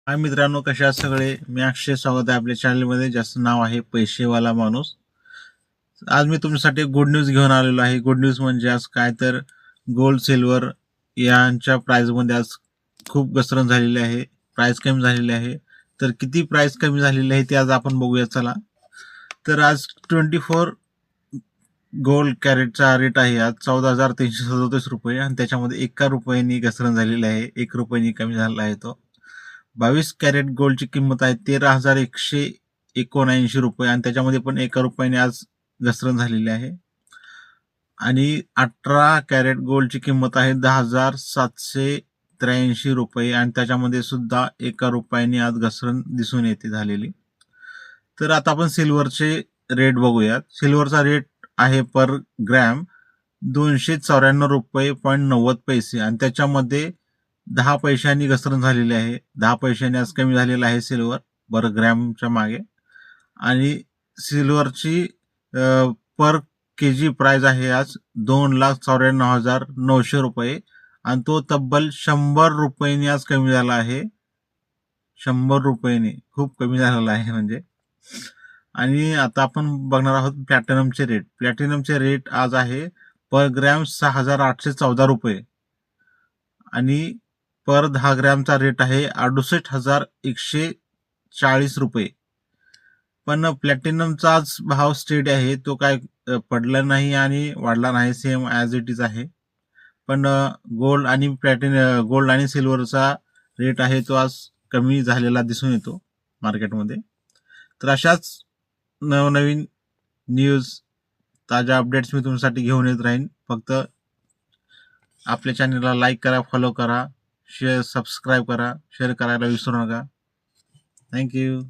हाय मित्रांनो, कशा आहात सगळे? मी अक्षय, स्वागत आहे आपल्या चॅनलमध्ये, ज्याचं नाव आहे पैसेवाला माणूस. आज मी तुमच्यासाठी गुड न्यूज घेऊन आलेलो आहे. गुड न्यूज म्हणजे आज काय तर गोल्ड, सिल्वर यांच्या प्राइसमध्ये आज खूप घसरण झालेली आहे. प्राइस कमी झालेली आहे. तर किती प्राइस कमी झालेली आहे ते आज आपण बघूया. चला, तर आज 24 गोल्ड कॅरेटचा रेट आहे आज 14,337 रुपये आणि त्याच्यामध्ये 1 रुपयानी घसरण झालेली आहे. 1 रुपयानी कमी झालेला आहे तो. 22 कॅरेट गोल्डची किंमत आहे 13,179 रुपये आणि त्याच्यामध्ये पण 1 रुपयाने आज घसरण झालेली आहे. आणि 18 कॅरेट गोल्डची किंमत आहे 10,783 रुपये आणि त्याच्यामध्ये सुद्धा 1 रुपयाने आज घसरण दिसून येते झालेली. तर आता आपण सिल्वरचे रेट बघूयात. सिल्वरचा रेट आहे पर ग्रॅम 294 रुपये पॉईंट 90 पैसे आणि त्याच्यामध्ये 10 पैशांनी घसरण झालेली आहे. 10 पैशांनी आज कमी झालेला आहे सिल्वर पर ग्रॅमच्या मागे. आणि सिल्वरची पर केजी प्राइस आहे आज 2,94,900 रुपये आणि तो तब्बल 100 रुपयांनी आज कमी झाला आहे. 100 रुपयांनी खूप कमी झालेला आहे म्हणजे. आणि आता आपण बघणार आहोत प्लॅटिनमचे रेट. प्लॅटिनमचे रेट आज आहे पर ग्रॅम 6,814 रुपये आणि पर 10 ग्रॅमचा रेट आहे 68,140 रुपये. पण प्लॅटिनमचा आज भाव स्टेडी आहे, तो काय पडला नाही आणि वाढला नाही, सेम ॲज इट इज आहे. पण गोल्ड आणि सिल्वरचा रेट आहे तो आज कमी झालेला दिसून येतो मार्केटमध्ये. तर अशाच नवनवीन न्यूज, ताज्या अपडेट्स मी तुमच्यासाठी घेऊन येत राहीन. फक्त आपल्या चॅनलला लाईक करा, फॉलो करा, सबस्क्राईब करा, शेअर करायला विसरू नका. थँक्यू.